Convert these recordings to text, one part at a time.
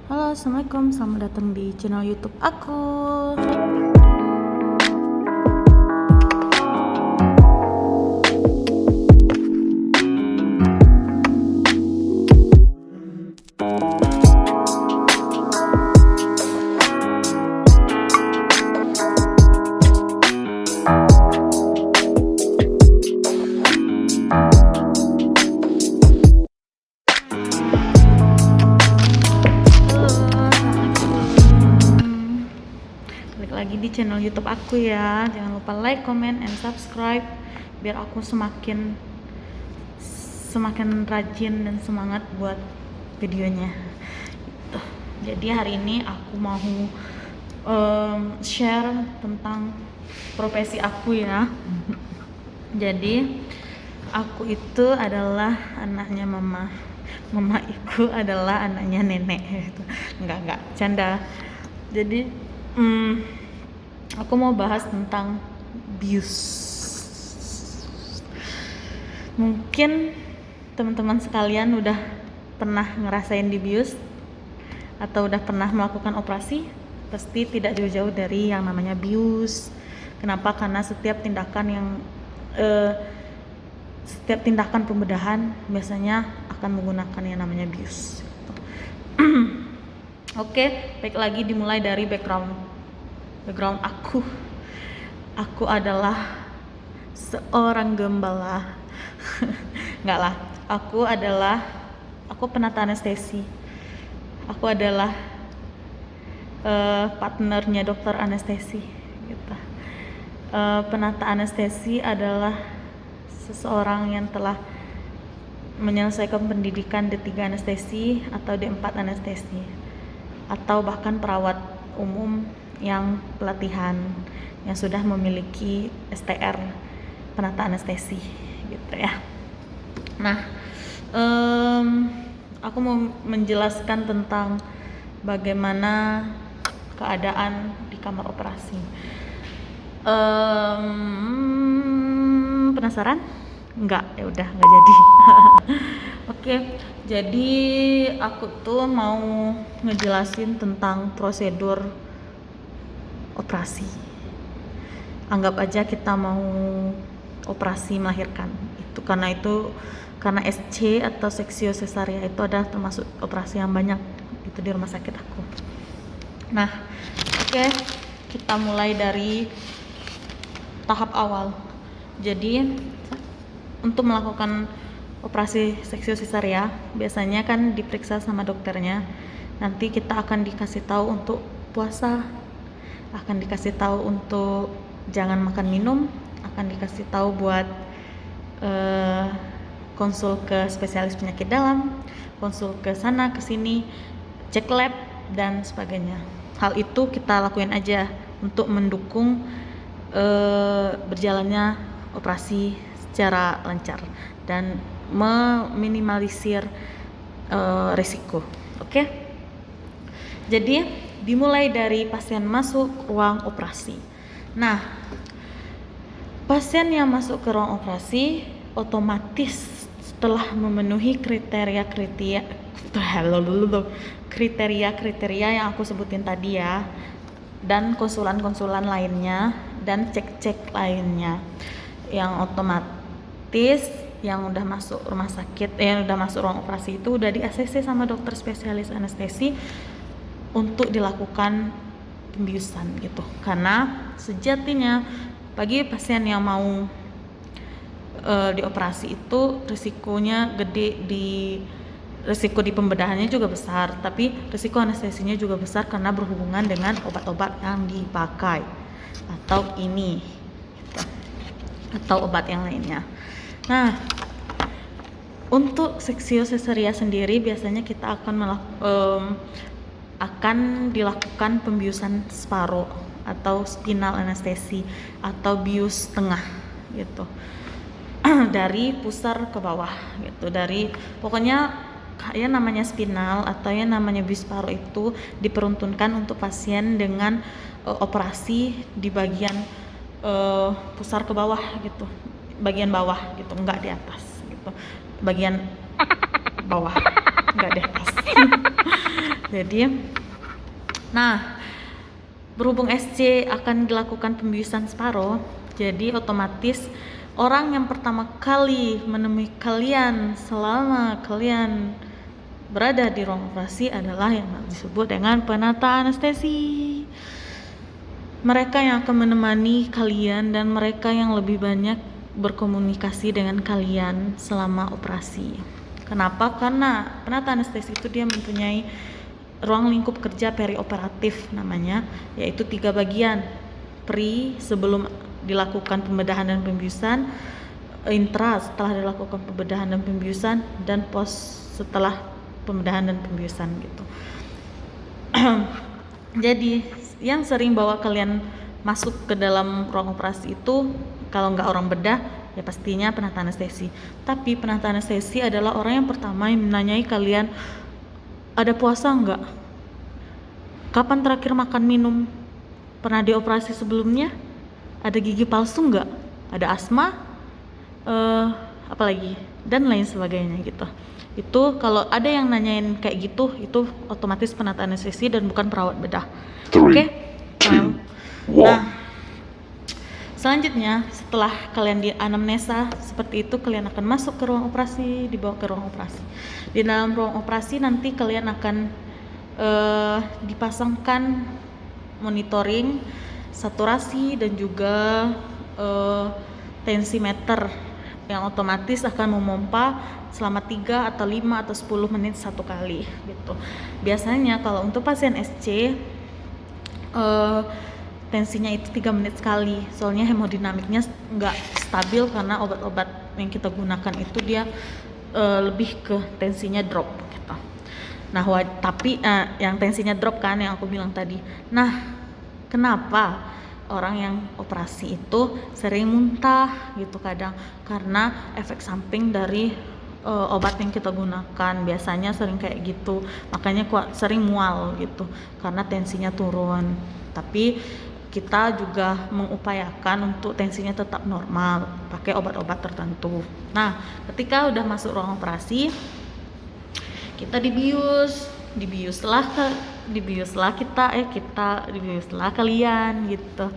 Halo, assalamualaikum. Selamat datang di channel YouTube aku. Balik lagi di channel YouTube aku ya. Jangan lupa like, comment, and subscribe biar aku semakin rajin dan semangat buat videonya. Gitu. Jadi hari ini aku mau share tentang profesi aku ya. Jadi aku itu adalah anaknya mama. Mama iku adalah anaknya nenek. Enggak, canda. Jadi aku mau bahas tentang bius. Mungkin teman-teman sekalian udah pernah ngerasain dibius atau udah pernah melakukan operasi, pasti tidak jauh-jauh dari yang namanya bius. Kenapa? Karena setiap tindakan pembedahan biasanya akan menggunakan yang namanya bius. Oke, baik lagi dimulai dari background aku. Aku adalah seorang gembala. Enggak lah, aku penata anestesi. Aku adalah partnernya dokter anestesi gitu. Penata anestesi adalah seseorang yang telah menyelesaikan pendidikan D3 anestesi atau D4 anestesi, atau bahkan perawat umum yang pelatihan yang sudah memiliki STR penata anestesi gitu ya. Nah, aku mau menjelaskan tentang bagaimana keadaan di kamar operasi. Penasaran? Enggak, ya udah enggak jadi. Oke, jadi aku tuh mau ngejelasin tentang prosedur operasi. Anggap aja kita mau operasi melahirkan. Karena SC atau seksio cesarea itu adalah termasuk operasi yang banyak itu di rumah sakit aku. Nah, oke, kita mulai dari tahap awal. Jadi untuk melakukan operasi seksio cesarea biasanya kan diperiksa sama dokternya. Nanti kita akan dikasih tahu untuk puasa, akan dikasih tahu untuk jangan makan minum, akan dikasih tahu buat konsul ke spesialis penyakit dalam, konsul ke sana ke sini, cek lab dan sebagainya. Hal itu kita lakuin aja untuk mendukung berjalannya operasi secara lancar dan meminimalisir risiko. Oke? Jadi dimulai dari pasien masuk ruang operasi. Nah, pasien yang masuk ke ruang operasi otomatis setelah memenuhi kriteria yang aku sebutin tadi ya, dan konsulan lainnya dan cek lainnya, yang otomatis yang udah masuk rumah sakit, yang udah masuk ruang operasi itu udah di ACC sama dokter spesialis anestesi untuk dilakukan pembiusan gitu. Karena sejatinya bagi pasien yang mau dioperasi itu risikonya gede, risiko di pembedahannya juga besar, tapi risiko anestesinya juga besar karena berhubungan dengan obat-obat yang dipakai atau obat yang lainnya. Nah, untuk seksio cesarea sendiri biasanya kita akan dilakukan pembiusan separo atau spinal anestesi atau bius tengah gitu. Dari pusar ke bawah gitu, pokoknya yang namanya spinal atau yang namanya bius separo itu diperuntukkan untuk pasien dengan operasi di bagian pusar ke bawah gitu, bagian bawah gitu, enggak di atas gitu, bagian bawah nggak deh pas. Jadi, nah berhubung SC akan dilakukan pembiusan separuh, jadi otomatis orang yang pertama kali menemui kalian selama kalian berada di ruang operasi adalah yang disebut dengan penata anestesi. Mereka yang akan menemani kalian dan mereka yang lebih banyak berkomunikasi dengan kalian selama operasi. Kenapa? Karena penata anestesi itu dia mempunyai ruang lingkup kerja perioperatif namanya, yaitu 3 bagian. Sebelum dilakukan pembedahan dan pembiusan, intra setelah dilakukan pembedahan dan pembiusan, dan pos setelah pembedahan dan pembiusan gitu. Jadi yang sering bawa kalian masuk ke dalam ruang operasi itu kalau nggak orang bedah ya pastinya penata anestesi. Tapi penata anestesi adalah orang yang pertama yang menanyai kalian, ada puasa nggak? Kapan terakhir makan minum? Pernah dioperasi sebelumnya? Ada gigi palsu nggak? Ada asma? Apalagi? Dan lain sebagainya gitu. Itu kalau ada yang nanyain kayak gitu, itu otomatis penata anestesi dan bukan perawat bedah. Oke? Nah, selanjutnya setelah kalian di anamnesa seperti itu, kalian akan masuk ke ruang operasi, dibawa ke ruang operasi. Di dalam ruang operasi nanti kalian akan dipasangkan monitoring saturasi dan juga tensimeter yang otomatis akan memompa selama 3 atau 5 atau 10 menit satu kali gitu. Biasanya kalau untuk pasien SC tensinya itu 3 menit sekali, soalnya hemodinamiknya nggak stabil karena obat-obat yang kita gunakan itu dia lebih ke tensinya drop gitu. Nah tapi yang tensinya drop kan yang aku bilang tadi. Nah kenapa orang yang operasi itu sering muntah gitu kadang? Karena efek samping dari obat yang kita gunakan biasanya sering kayak gitu, makanya sering mual gitu karena tensinya turun. Tapi kita juga mengupayakan untuk tensinya tetap normal pakai obat-obat tertentu. Nah ketika udah masuk ruang operasi kita dibiuslah kalian gitu,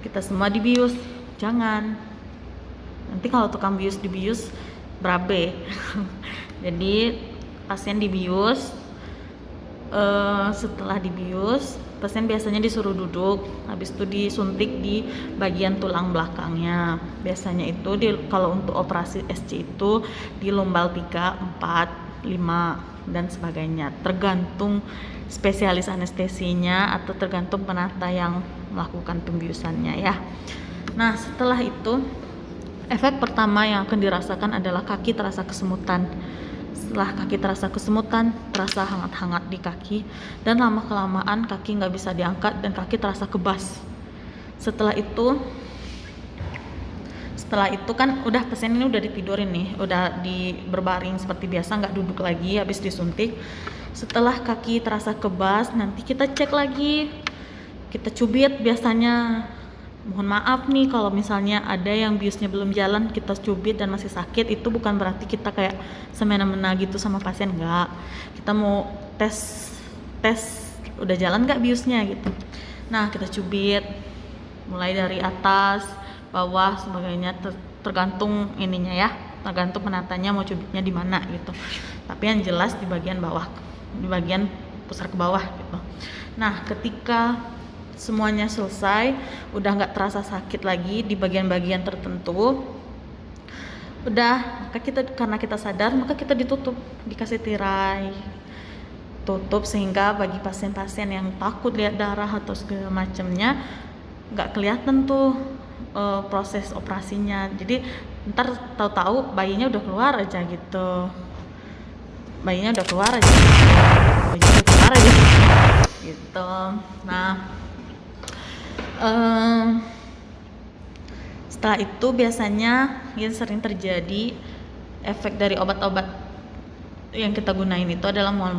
kita semua dibius. Jangan nanti kalau tukang bius dibius berabe. Jadi pasien dibius, setelah dibius pasien biasanya disuruh duduk, habis itu disuntik di bagian tulang belakangnya. Biasanya itu kalau untuk operasi SC itu di lumbal 3, 4, 5 dan sebagainya, tergantung spesialis anestesinya atau tergantung penata yang melakukan pembiusannya ya. Nah setelah itu efek pertama yang akan dirasakan adalah kaki terasa kesemutan. Setelah kaki terasa kesemutan, terasa hangat-hangat di kaki, dan lama-kelamaan kaki nggak bisa diangkat dan kaki terasa kebas. Setelah itu kan udah pasien ini udah ditidurin nih, udah berbaring seperti biasa, nggak duduk lagi habis disuntik. Setelah kaki terasa kebas, nanti kita cek lagi, kita cubit biasanya. Mohon maaf nih kalau misalnya ada yang biusnya belum jalan, kita cubit dan masih sakit, itu bukan berarti kita kayak semena-mena gitu sama pasien, enggak. Kita mau tes udah jalan nggak biusnya gitu. Nah kita cubit mulai dari atas, bawah, sebagainya, tergantung ininya ya, tergantung penatanya mau cubitnya di mana gitu. Tapi yang jelas di bagian bawah, di bagian pusar ke bawah gitu. Nah ketika semuanya selesai, udah nggak terasa sakit lagi di bagian-bagian tertentu, maka karena kita sadar, maka kita ditutup, dikasih tirai, tutup, sehingga bagi pasien-pasien yang takut lihat darah atau segala macamnya nggak kelihatan tuh proses operasinya. Jadi ntar tahu-tahu bayinya udah keluar aja gitu, gitu. Nah setelah itu biasanya yang sering terjadi efek dari obat-obat yang kita gunain itu adalah mual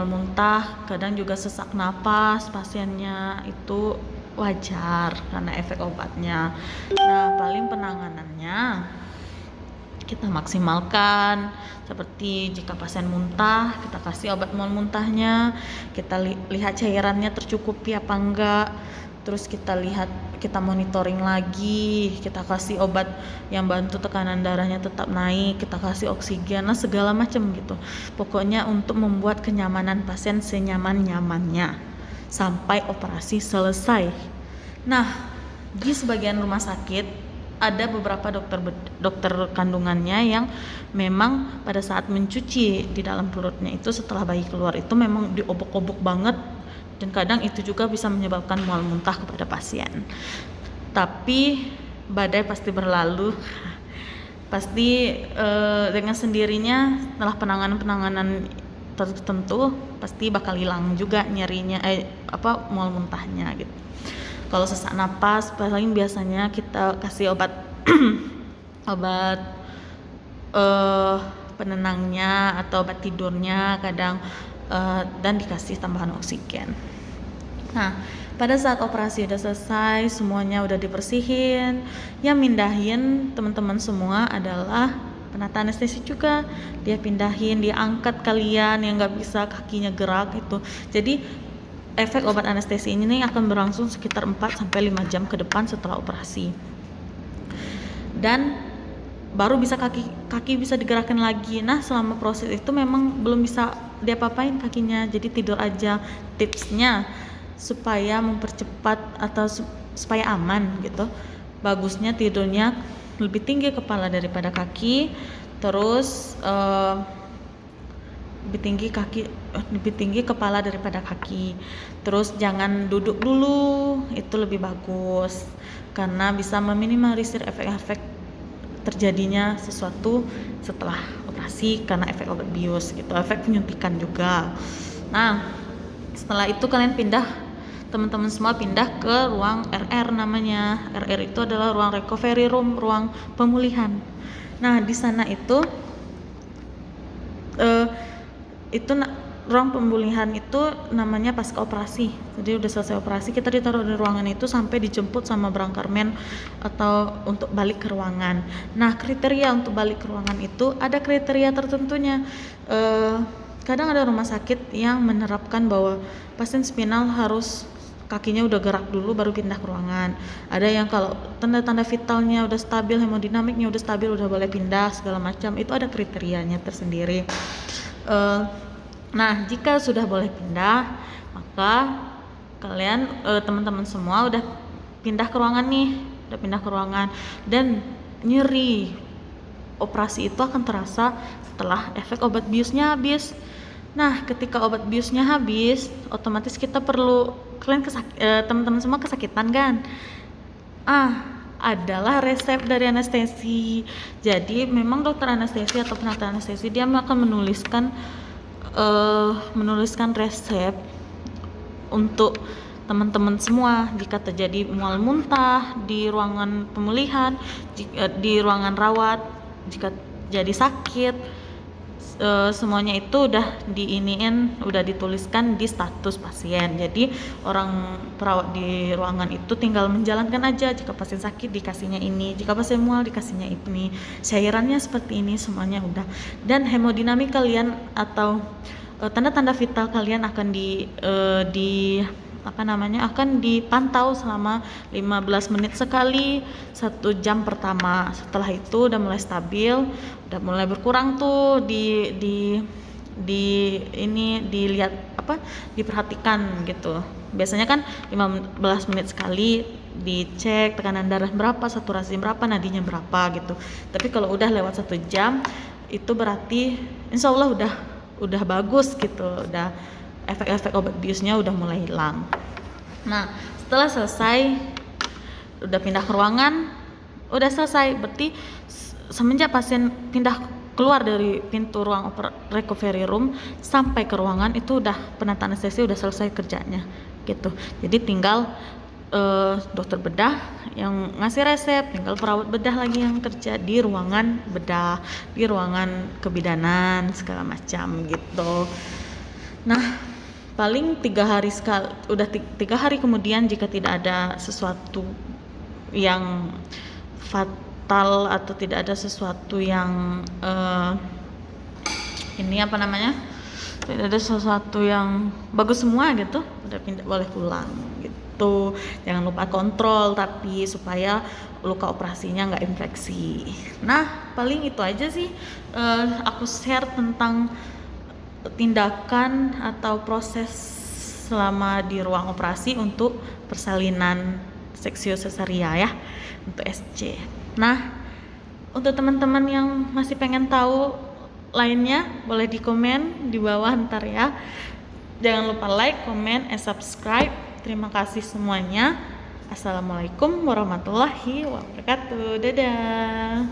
muntah, kadang juga sesak napas pasiennya, itu wajar karena efek obatnya. Nah paling penanganannya kita maksimalkan. Seperti jika pasien muntah, kita kasih obat mual muntahnya, kita lihat cairannya tercukupi apa enggak, terus kita monitoring lagi, kita kasih obat yang bantu tekanan darahnya tetap naik, kita kasih oksigen, segala macam gitu. Pokoknya untuk membuat kenyamanan pasien senyaman-nyamannya sampai operasi selesai. Nah, di sebagian rumah sakit ada beberapa dokter kandungannya yang memang pada saat mencuci di dalam perutnya itu setelah bayi keluar itu memang diobok-obok banget, dan kadang itu juga bisa menyebabkan mual muntah kepada pasien. Tapi badai pasti berlalu, pasti dengan sendirinya setelah penanganan tertentu pasti bakal hilang juga nyerinya mual muntahnya gitu. Kalau sesak napas paling biasanya kita kasih obat obat penenangnya atau obat tidurnya kadang, dan dikasih tambahan oksigen. Nah, pada saat operasi udah selesai, semuanya udah dibersihin, yang mindahin teman-teman semua adalah penata anestesi juga. Dia pindahin, dia angkat kalian yang nggak bisa kakinya gerak itu. Jadi efek obat anestesi ini nih akan berlangsung sekitar 4-5 jam ke depan setelah operasi. Dan baru bisa kaki bisa digerakkan lagi. Nah, selama proses itu memang belum bisa diapa-apain kakinya, jadi tidur aja. Tipsnya supaya mempercepat atau supaya aman gitu, bagusnya tidurnya lebih tinggi kepala daripada kaki, terus lebih tinggi kepala daripada kaki. Terus jangan duduk dulu, itu lebih bagus karena bisa meminimalisir efek-efek terjadinya sesuatu setelah operasi karena efek obat bius gitu, efek penyuntikan juga. Nah, setelah itu kalian teman-teman semua pindah ke ruang RR namanya. RR itu adalah ruang recovery room, ruang pemulihan. Nah, di sana itu ruang pemulihan itu namanya pasca operasi. Jadi udah selesai operasi, kita ditaruh di ruangan itu sampai dijemput sama berangkarmen atau untuk balik ke ruangan. Nah, kriteria untuk balik ke ruangan itu ada kriteria tertentunya. Kadang ada rumah sakit yang menerapkan bahwa pasien spinal harus kakinya udah gerak dulu baru pindah ke ruangan. Ada yang kalau tanda-tanda vitalnya udah stabil, hemodinamiknya udah stabil, udah boleh pindah segala macam. Itu ada kriterianya tersendiri. Nah, jika sudah boleh pindah, maka kalian teman-teman semua udah pindah ke ruangan dan nyeri operasi itu akan terasa setelah efek obat biusnya habis. Nah, ketika obat biusnya habis, otomatis kita teman-teman semua kesakitan kan? Adalah resep dari anestesi. Jadi memang dokter anestesi atau penata anestesi dia akan menuliskan resep untuk teman-teman semua jika terjadi mual muntah di ruangan pemulihan, di ruangan rawat, jika jadi sakit, semuanya itu udah dituliskan di status pasien. Jadi orang perawat di ruangan itu tinggal menjalankan aja. Jika pasien sakit dikasihnya ini, jika pasien mual dikasihnya ini, cairannya seperti ini, semuanya udah. Dan hemodinamik kalian atau tanda-tanda vital kalian akan akan dipantau selama 15 menit sekali 1 jam pertama. Setelah itu udah mulai stabil, udah mulai berkurang tuh diperhatikan gitu. Biasanya kan 15 menit sekali dicek tekanan darah berapa, saturasi berapa, nadinya berapa gitu. Tapi kalau udah lewat 1 jam itu berarti insya Allah udah bagus gitu, udah efek-efek obat biusnya udah mulai hilang. Nah, setelah selesai udah pindah ke ruangan, udah selesai, berarti semenjak pasien pindah keluar dari pintu ruang recovery room sampai ke ruangan itu udah penata anestesi udah selesai kerjanya gitu. Jadi tinggal dokter bedah yang ngasih resep, tinggal perawat bedah lagi yang kerja di ruangan bedah, di ruangan kebidanan segala macam gitu. Nah, paling 3 hari sekali, udah 3 hari kemudian jika tidak ada sesuatu yang fatal atau tidak ada sesuatu yang tidak ada sesuatu yang bagus semua gitu, udah boleh pulang gitu. Jangan lupa kontrol tapi supaya luka operasinya nggak infeksi. Nah paling itu aja sih aku share tentang tindakan atau proses selama di ruang operasi untuk persalinan seksio-sesaria ya, untuk SC. Nah untuk teman-teman yang masih pengen tahu lainnya boleh di komen di bawah ntar ya. Jangan lupa like, comment, and subscribe. Terima kasih semuanya. Assalamualaikum warahmatullahi wabarakatuh. Dadah.